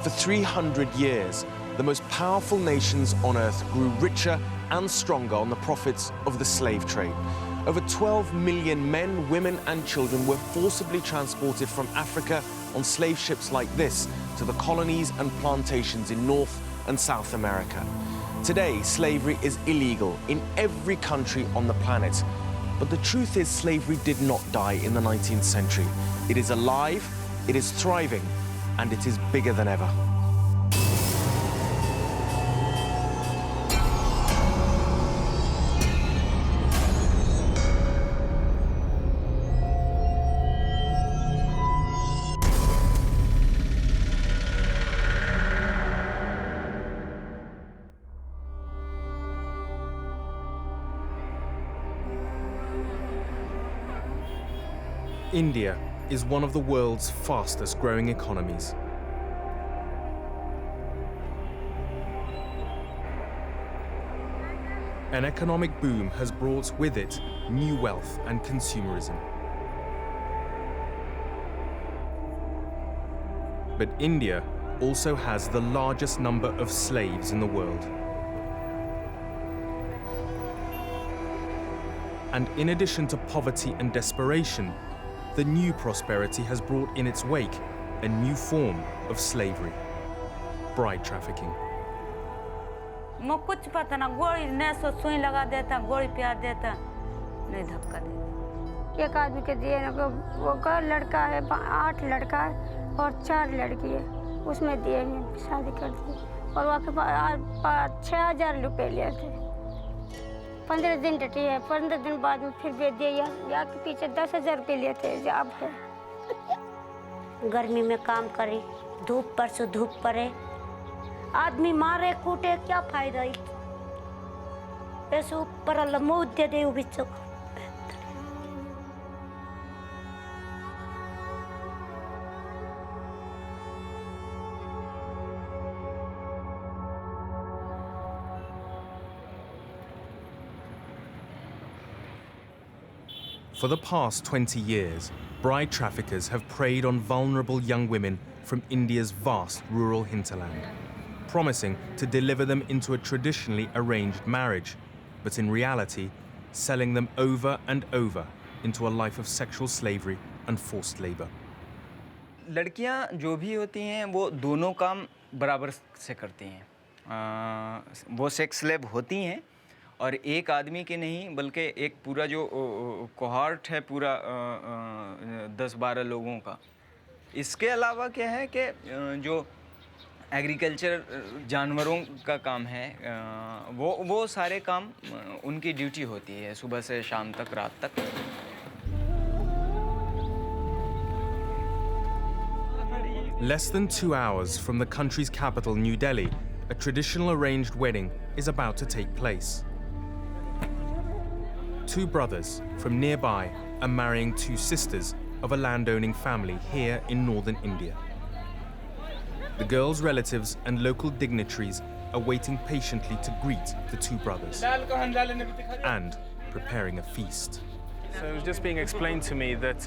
For 300 years, the most powerful nations on earth grew richer and stronger on the profits of the slave trade. Over 12 million men, women and children were forcibly transported from Africa on slave ships like this to the colonies and plantations in North and South America. Today, slavery is illegal in every country on the planet. But the truth is, slavery did not die in the 19th century. It is alive, it is thriving, and it is bigger than ever. India is one of the world's fastest growing economies. An economic boom has brought with it new wealth and consumerism. But India also has the largest number of slaves in the world. And in addition to poverty and desperation, the new prosperity has brought in its wake a new form of slavery: bride trafficking. मुझे कुछ पता ना, गोली ने सो सुई लगा देता, गोली प्यार देता, नहीं धक्का देता। एक आदमी के दिए ना, वो का लड़का है, 8 लड़का है और 4 लड़की है, उसमें दिए नहीं, शादी कर दी और वहाँ के 6,000 रुपये लिए थे। 15 दिन डटी है, 15 दिन बाद में फिर दे दिया, या के पीछे 10,000 रुपये लिए थे, जॉब है। गर्मी में काम करी, धूप पर से धूप पड़े, आदमी मारे कूटे, क्या फायदा है? ऐसे ऊपर अल्लाह मुँह दे दे उबिचो। For the past 20 years, bride traffickers have preyed on vulnerable young women from India's vast rural hinterland, promising to deliver them into a traditionally arranged marriage, but in reality, selling them over and over into a life of sexual slavery and forced labor. लड़कियां जो भी होती हैं वो दोनों काम बराबर से करती हैं। वो सेक्स स्लेव होती हैं और एक आदमी के नहीं बल्कि एक पूरा जो कोहॉर्ट है पूरा 10-12 लोगों का। इसके अलावा क्या है कि जो एग्रीकल्चर जानवरों का काम है वो सारे काम उनकी ड्यूटी होती है सुबह से शाम तक, रात तक। Less than 2 hours from the country's capital, New Delhi, a traditional arranged wedding is about to take place. 2 brothers from nearby are marrying 2 sisters of a landowning family here in northern India. The girl's relatives and local dignitaries are waiting patiently to greet the 2 brothers and preparing a feast. So it was just being explained to me that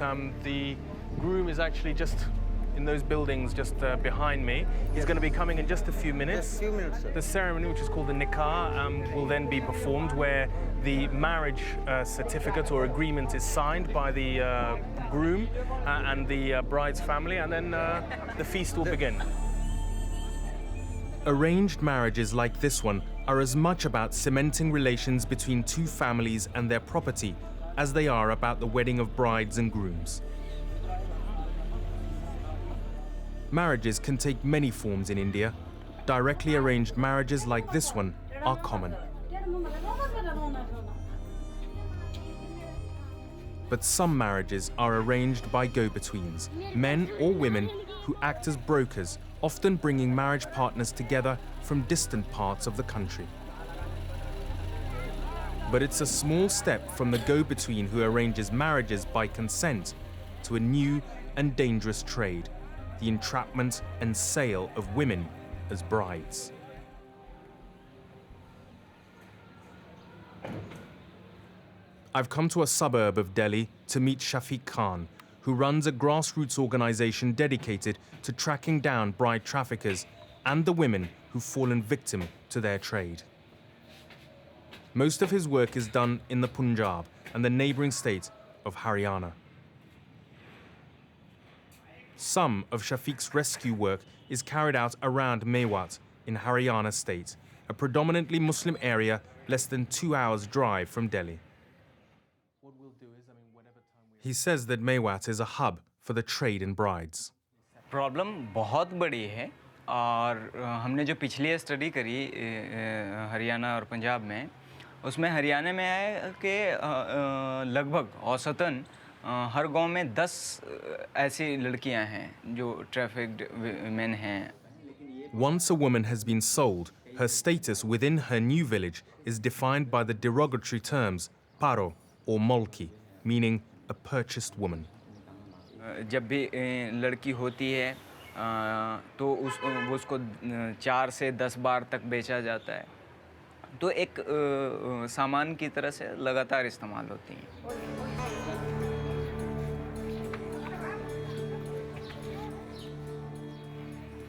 the groom is actually just in those buildings just behind me. He's going to be coming in just a few minutes. The ceremony, which is called the nikah, will then be performed, where the marriage certificate or agreement is signed by the groom and the bride's family, and then the feast will begin. Arranged marriages like this one are as much about cementing relations between 2 families and their property as they are about the wedding of brides and grooms. Marriages can take many forms in India. Directly arranged marriages like this one are common. But some marriages are arranged by go-betweens, men or women who act as brokers, often bringing marriage partners together from distant parts of the country. But it's a small step from the go-between who arranges marriages by consent to a new and dangerous trade: the entrapment and sale of women as brides. I've come to a suburb of Delhi to meet Shafiq Khan, who runs a grassroots organization dedicated to tracking down bride traffickers and the women who've fallen victim to their trade. Most of his work is done in the Punjab and the neighboring state of Haryana. Some of Shafiq's rescue work is carried out around Mewat in Haryana state, a predominantly Muslim area less than 2 hours' drive from Delhi. He says that Mewat is a hub for the trade in brides. Problem बहुत बड़ी है और हमने जो पिछली study करी हरियाणा और पंजाब में, उसमें हरियाणा में है कि लगभग औसतन हर गांव में 10 ऐसी लड़कियां हैं जो ट्रैफिक्ड विमेन हैं. Once a woman has been sold, her status within her new village is defined by the derogatory terms paro or molki, meaning a purchased woman. जब भी लड़की होती है तो उसको 4 से 10 बार तक बेचा जाता है, तो एक सामान की तरह से लगातार इस्तेमाल होती हैं.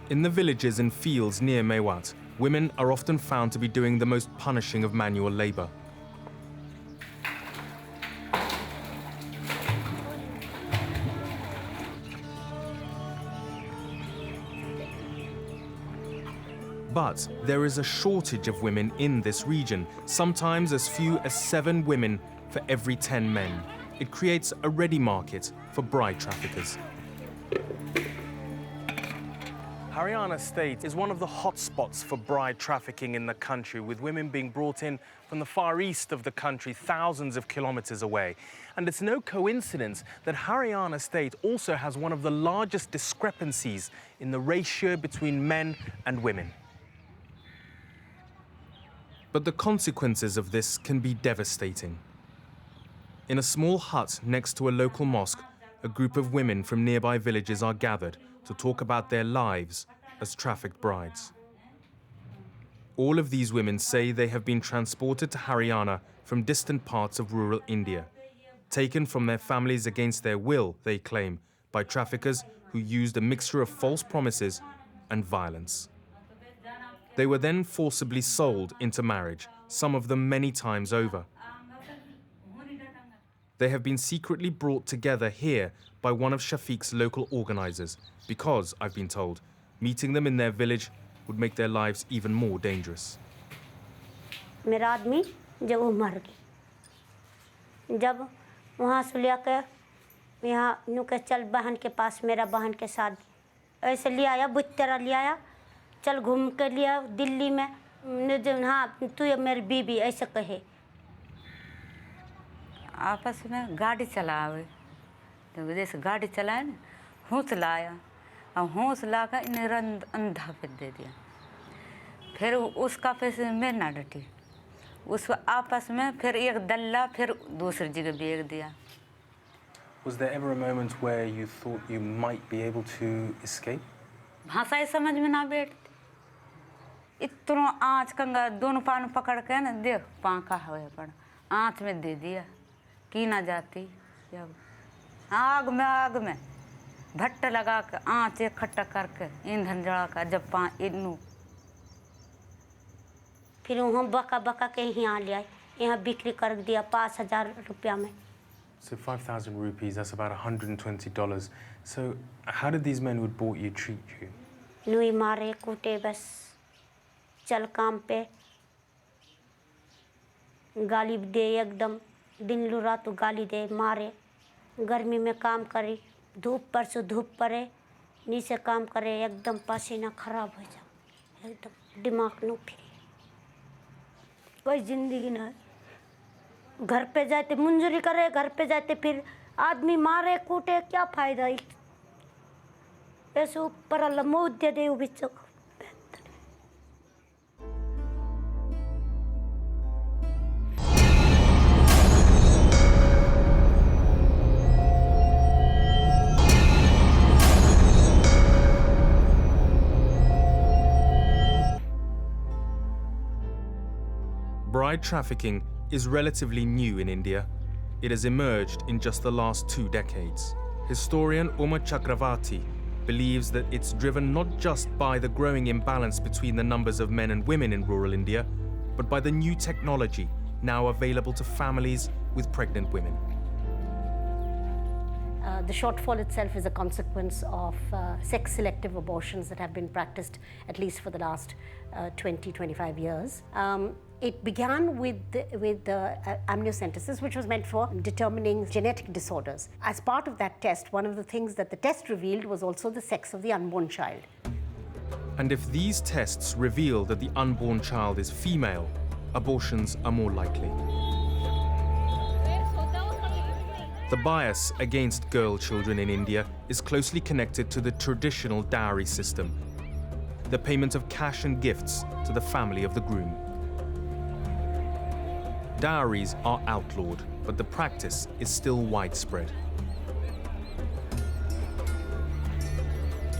In the villages and fields near Mewat, women are often found to be doing the most punishing of manual labor. But there is a shortage of women in this region, sometimes as few as 7 women for every 10 men. It creates a ready market for bride traffickers. Haryana state is one of the hotspots for bride trafficking in the country, with women being brought in from the far east of the country, thousands of kilometers away. And it's no coincidence that Haryana state also has one of the largest discrepancies in the ratio between men and women. But the consequences of this can be devastating. In a small hut next to a local mosque, a group of women from nearby villages are gathered to talk about their lives as trafficked brides. All of these women say they have been transported to Haryana from distant parts of rural India, taken from their families against their will, they claim, by traffickers who used a mixture of false promises and violence. They were then forcibly sold into marriage, some of them many times over. They have been secretly brought together here by one of Shafiq's local organizers because, I've been told, meeting them in their village would make their lives even more dangerous. मेरा आदमी जब वो मर गई, जब वहाँ से लेकर यहाँ यूँ के चल बहन के पास, मेरा बहन के साथ ऐसे ले आया, बुत तरह ले आया, चल घूम के लिया दिल्ली में, हाँ तू ये मेरी बीबी ऐसे कहे. आपस में गाड़ी चलावे, तो जैसे गाड़ी चलाए ना, हौस लाया और हौस ला कर इन्हें अंधा पे दे दिया. फिर उसका पैसे में ना डटी, उस आपस में फिर एक दल्ला फिर दूसरी जगह बेच दिया. Was there ever a moment where you thought you might be able to escape? भाषा ही समझ में ना बैठती. इतना आँच कंगा दोनों पान पकड़ के ना देख पाँखा हुए पड़ा, आँच में दे दिया की ना जाती. जब आग में भट्ट लगा कर आँच इकट्ठा करके ईंधन जला कर जब इनू फिर वहाँ बका के यहाँ ले आए, यहाँ बिक्री कर दिया 5,000 रुपया में. So 5,000 rupees, that's about $120. So how did these men who had bought you treat you? नुई मारे कूटे, बस चल काम पे, गाली दे एकदम, दिन लुरा तो गाली दे, मारे. गर्मी में काम करी, धूप पर से धूप पड़े, नीचे काम करे, एकदम पसीना खराब हो जाए, एकदम दिमाग न फिरे, कोई जिंदगी ना. घर पे जाते मंजूरी करे, घर पे जाते फिर आदमी मारे कूटे, क्या फायदा. ऐसे ऊपर अल्लाह मौत दे दे बिच्चों. Bride trafficking is relatively new in India. It has emerged in just the last 2 decades. Historian Uma Chakravarti believes that it's driven not just by the growing imbalance between the numbers of men and women in rural India, but by the new technology now available to families with pregnant women. The shortfall itself is a consequence of sex-selective abortions that have been practiced at least for the last 20-25 years. It began with amniocentesis, which was meant for determining genetic disorders. As part of that test, one of the things that the test revealed was also the sex of the unborn child. And if these tests reveal that the unborn child is female, abortions are more likely. The bias against girl children in India is closely connected to the traditional dowry system, the payment of cash and gifts to the family of the groom. Dowries are outlawed, but the practice is still widespread.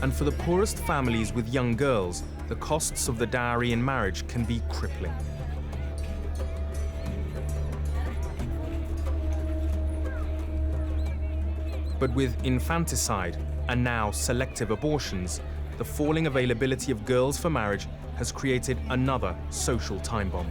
And for the poorest families with young girls, the costs of the dowry in marriage can be crippling. But with infanticide and now selective abortions, the falling availability of girls for marriage has created another social time bomb.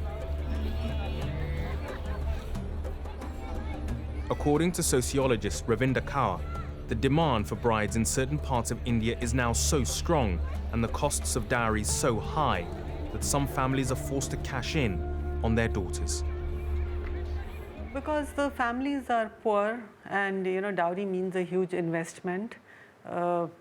According to sociologist Ravinder Kaur, the demand for brides in certain parts of India is now so strong and the costs of dowries so high that some families are forced to cash in on their daughters. Because the families are poor and dowry means a huge investment.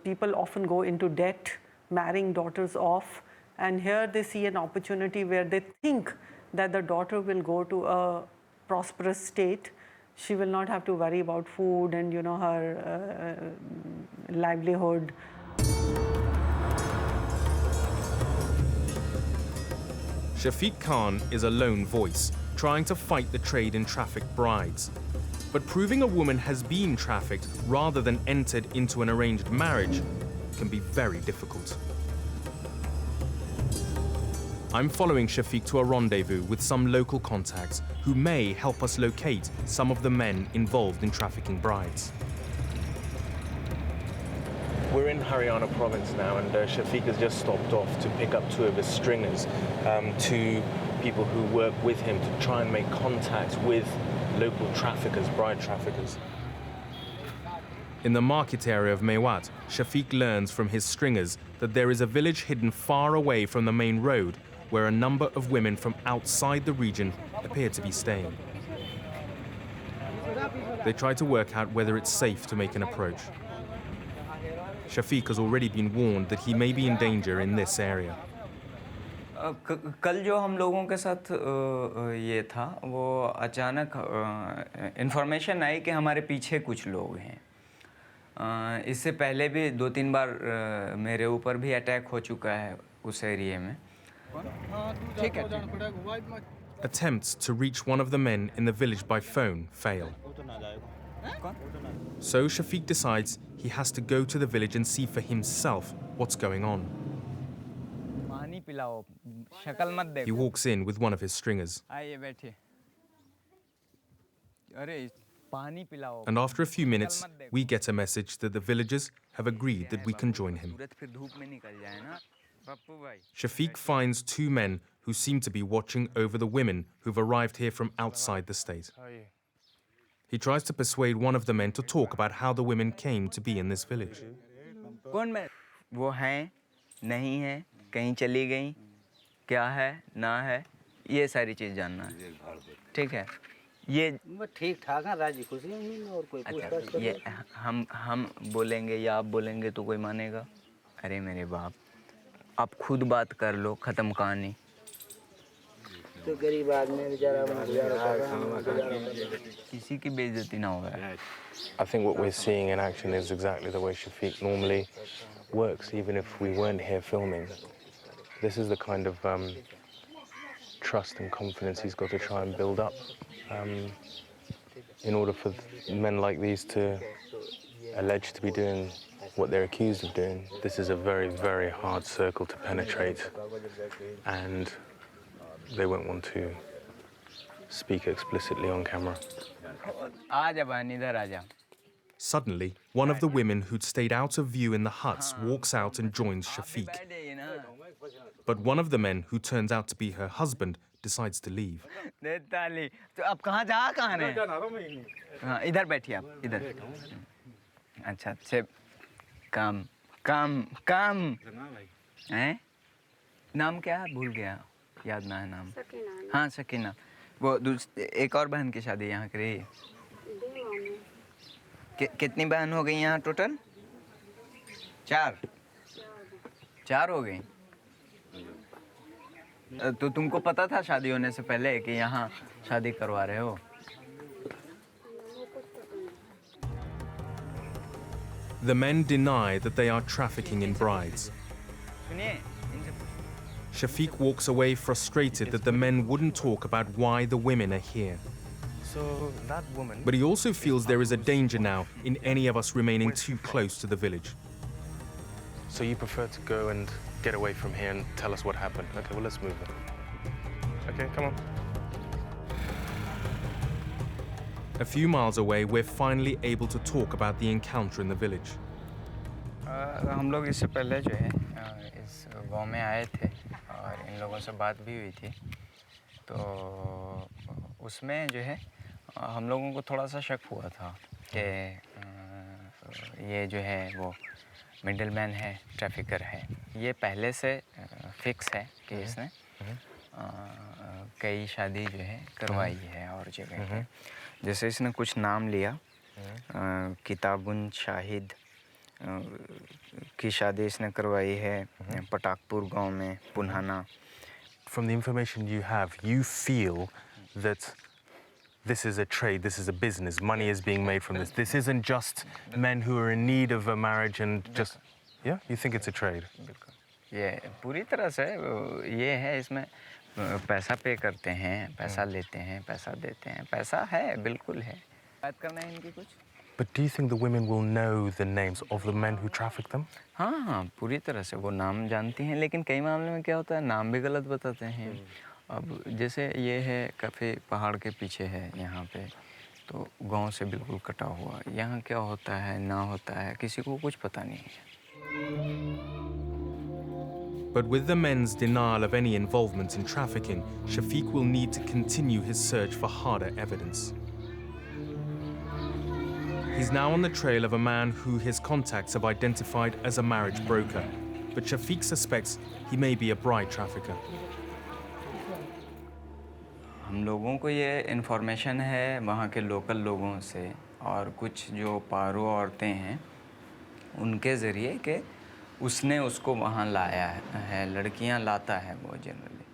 People often go into debt, marrying daughters off, and here they see an opportunity where they think that the daughter will go to a prosperous state. She will not have to worry about food and her livelihood. Shafiq Khan is a lone voice, trying to fight the trade in trafficked brides. But proving a woman has been trafficked rather than entered into an arranged marriage can be very difficult. I'm following Shafiq to a rendezvous with some local contacts who may help us locate some of the men involved in trafficking brides. We're in Haryana province now, and Shafiq has just stopped off to pick up two of his stringers, two people who work with him to try and make contact with local traffickers, bride traffickers. In the market area of Mewat, Shafiq learns from his stringers that there is a village hidden far away from the main road where a number of women from outside the region appear to be staying. They try to work out whether it's safe to make an approach. Shafiq has already been warned that he may be in danger in this area. कल जो हम लोगों के साथ ये था वो अचानक इन्फॉर्मेशन आई कि हमारे पीछे कुछ लोग हैं। इससे पहले भी 2-3 बार मेरे ऊपर भी अटैक हो चुका है उस एरिया में। Attempts to reach one of the men in the village by phone fail. So Shafiq decides he has to go to the village and see for himself what's going on. He walks in with one of his stringers. And after a few minutes, we get a message that the villagers have agreed that we can join him. Shafiq finds two men who seem to be watching over the women who've arrived here from outside the state. He tries to persuade one of the men to talk about how the women came to be in this village. वो हैं, नहीं हैं, कहीं चली गई, क्या है, ना है, ये सारी चीज़ जानना है, ठीक है? ये ठीक ठाक है, राजी खुशी हैं और कोई पूछताछ ये हम बोलेंगे या आप बोलेंगे तो कोई मानेगा? अरे मेरे बाप, आप खुद बात कर लो, ख़त्म कहानी। तो गरीब आदमी बेचारा किसी की बेइज्जती ना होगा। I think what we're seeing in action is exactly the way Shafiq normally works, even if we weren't here filming. This is the kind of trust and confidence he's got to try and build up in order for men like these to allege to be doing what they're accused of doing. This is a very, very hard circle to penetrate, and they won't want to speak explicitly on camera. Suddenly, one of the women who'd stayed out of view in the huts walks out and joins Shafiq. But one of the men, who turns out to be her husband, decides to leave. तो अब कहाँ रहे हैं? हाँ, इधर बैठिए आप, इधर। अच्छा, अच्छे काम हैं? नाम क्या है? भूल गया, याद ना है नाम। हाँ, सकीना। वो एक और बहन की शादी यहाँ करी। कितनी बहन हो गई यहाँ टोटल? 4 हो गई। तो तुमको पता था शादी होने से पहले कि यहाँ शादी करवा रहे हो? The men deny that they are trafficking in brides. सुनिए, Shafiq walks away frustrated that the men wouldn't talk about why the women are here. So that woman... But he also feels there is a danger now in any of us remaining too close to the village. So you prefer to go and get away from here and tell us what happened? Okay, well, let's move then. Okay, come on. A few miles away, we're finally able to talk about the encounter in the village. हम लोग इससे पहले जो है इस गांव में आए थे और इन लोगों से बात भी हुई थी, तो उसमें जो है हम लोगों को थोड़ा सा शक हुआ था कि ये जो है वो मिडलमैन है, ट्रैफिकर है। ये पहले से फिक्स है कि इसने कई शादी जो है करवाई है और जगह है। जैसे इसने कुछ नाम लिया, किताबुन शाहिद की शादी इसने करवाई है पटाकपुर गांव में, Punhana. From the information you have, you feel that this is a trade, this is a business, money is being made from this. This isn't just men who are in need of a marriage and just... Yeah? You think it's a trade? ये पूरी तरह से ये है, इसमें पैसा पे करते हैं, पैसा लेते हैं, पैसा देते हैं, पैसा है, बिल्कुल है। बात करना है इनकी कुछ? But do you think the women will know the names of the men who traffic them? हाँ, पूरी तरह से वो नाम जानती हैं, लेकिन कई मामले में क्या होता है, नाम भी गलत बताते हैं। अब जैसे ये है काफ़ी पहाड़ के पीछे है यहाँ पे, तो गांव से बिल्कुल कटा हुआ, यहाँ क्या होता है ना होता है किसी को कुछ पता नहीं है। But with the men's denial of any involvement in trafficking, Shafiq will need to continue his search for harder evidence. He's now on the trail of a man who his contacts have identified as a marriage broker, but Shafiq suspects he may be a bride trafficker. हम लोगों को ये information है वहाँ के local लोगों से और कुछ जो पारो औरतें हैं उनके ज़रिए कि उसने उसको वहाँ लाया है, लड़कियाँ लाता है वो generally.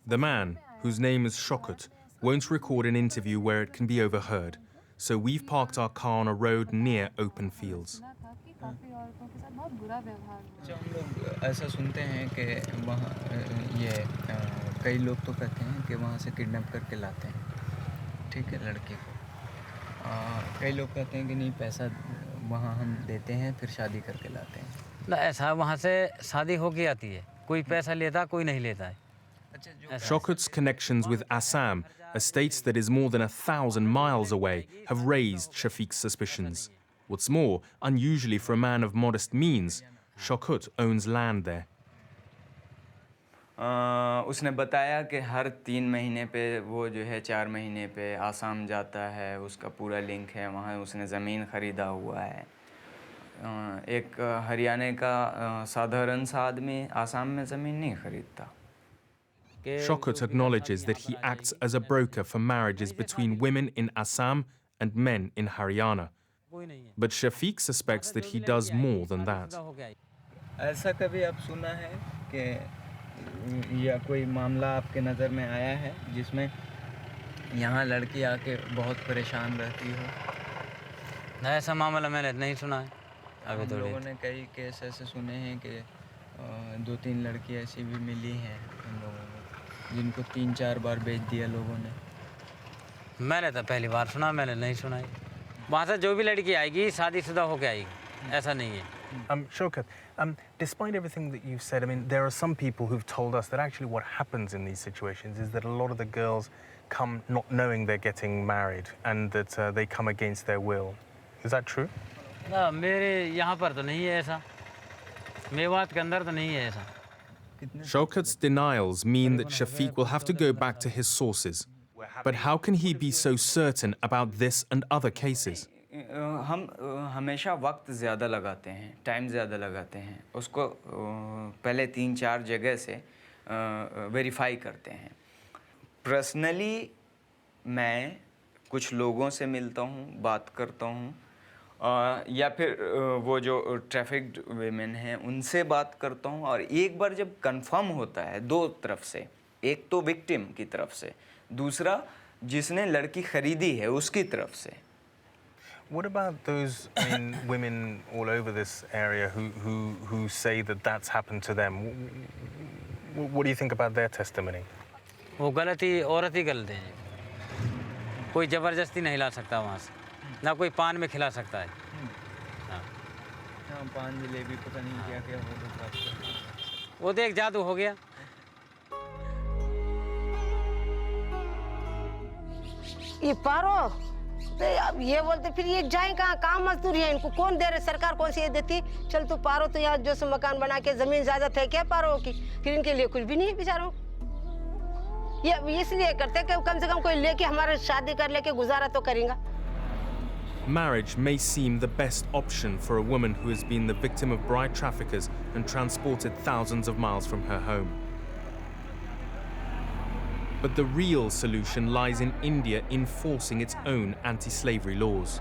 The man, whose name is Shokut, won't record an interview where it can be overheard, so we've parked our car on a road near open fields. हम लोग ऐसा सुनते हैं कि वहाँ ये कई लोग तो कहते हैं कि वहाँ से किडनैप करके लाते हैं, ठीक है, लड़के को। कई लोग कहते हैं कि नहीं, पैसा वहाँ हम देते हैं फिर शादी करके लाते हैं। ना, ऐसा वहाँ से शादी होके आती है, कोई पैसा लेता कोई नहीं लेता है। Shokut's connections with Assam, a state that is more than 1,000 miles away, have raised Shafiq's suspicions. What's more, unusually for a man of modest means, Shokut owns land there. उसने बताया कि हर 3 महीने पे वो जो है 4 महीने पे आसाम जाता है, उसका पूरा लिंक है, वहाँ उसने ज़मीन ख़रीदा हुआ है। एक हरियाणा का साधारण सा आदमी आसाम में ज़मीन नहीं खरीदता। Shokut acknowledges that he acts as a broker for marriages between women in Assam and men in Haryana. But Shafiq suspects that he does more than that. ऐसा कभी आप सुना है कि या कोई मामला आपके नज़र में आया है जिसमें यहाँ लड़की आके बहुत परेशान रहती हो? ऐसा मामला मैंने नहीं सुना है अभी। हम लोगों ने कई केस ऐसे सुने हैं कि 2-3 लड़की ऐसी भी मिली हैं हम लोगों को, जिनको 3-4 बार बेच दिया लोगों ने। मैंने तो पहली बार सुना, मैंने नहीं सुना है। वहाँ से जो भी लड़की आएगी शादीशुदा होके आएगी, ऐसा नहीं है। Shokat, despite everything that you've said, I mean, there are some people who've told us that actually what happens in these situations is that a lot of the girls come not knowing they're getting married and that they come against their will. Is that true? ना मेरे यहाँ पर तो नहीं है ऐसा, मेवात के अंदर तो नहीं है ऐसा। Shaukat's denials mean that Shafiq will have to go back to his sources. But how can he be so certain about this and other cases? हम हमेशा वक्त ज़्यादा लगाते हैं, टाइम ज़्यादा लगाते हैं, उसको पहले 3-4 जगह से वेरीफाई करते हैं। पर्सनली मैं कुछ लोगों से मिलता हूँ, बात करता हूँ, या फिर वो जो ट्रैफिक्ड वेमेन हैं उनसे बात करता हूँ, और एक बार जब कंफर्म होता है दो तरफ से, एक तो विक्टिम की तरफ से, दूसरा जिसने लड़की खरीदी है उसकी तरफ से। What about those, women all over this area who say that that's happened to them? What do you think about their testimony? वो गलती औरत ही गलत है, कोई ज़बरदस्ती नहीं ला सकता वहाँ से, ना कोई पान में खिला सकता है। हाँ, पान जलेबी पता नहीं क्या क्या हो, वो तो एक जादू हो गया। ये पारो तो अब ये बोलते फिर ये जाए कहाँ, काम मजदूरी है, इनको कौन दे रहे, सरकार कौन सी ये देती। चल तो पारो तो यहाँ जो से मकान बना के जमीन ज़्यादा है क्या पारो की, फिर इनके लिए कुछ भी नहीं है बेचारों। ये इसलिए करते कि कम से कम कोई लेके हमारे शादी कर लेके गुजारा तो करेंगे। Marriage may seem the best option for a woman who has been the victim of bride traffickers and transported thousands of miles from her home. But the real solution lies in India enforcing its own anti-slavery laws.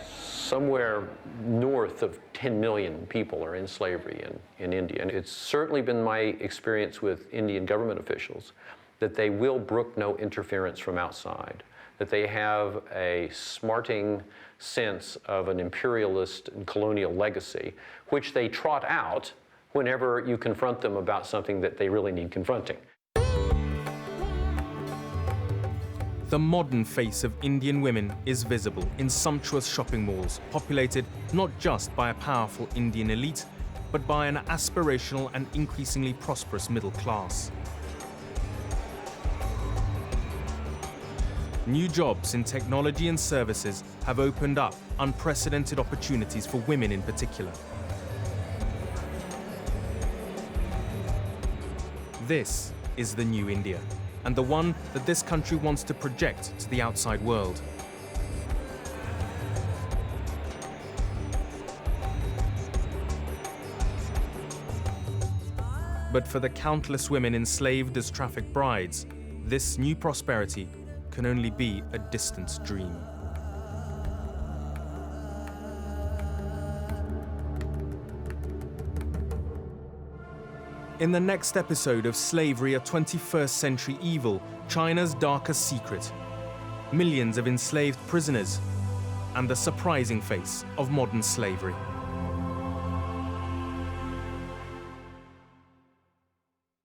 Somewhere north of 10 million people are in slavery in India. And it's certainly been my experience with Indian government officials that they will brook no interference from outside, that they have a smarting sense of an imperialist and colonial legacy, which they trot out whenever you confront them about something that they really need confronting. The modern face of Indian women is visible in sumptuous shopping malls, populated not just by a powerful Indian elite, but by an aspirational and increasingly prosperous middle class. New jobs in technology and services have opened up unprecedented opportunities for women in particular. This is the new India, and the one that this country wants to project to the outside world. But for the countless women enslaved as trafficked brides, this new prosperity can only be a distant dream. In the next episode of Slavery, a 21st Century Evil, China's darkest secret, millions of enslaved prisoners, and the surprising face of modern slavery.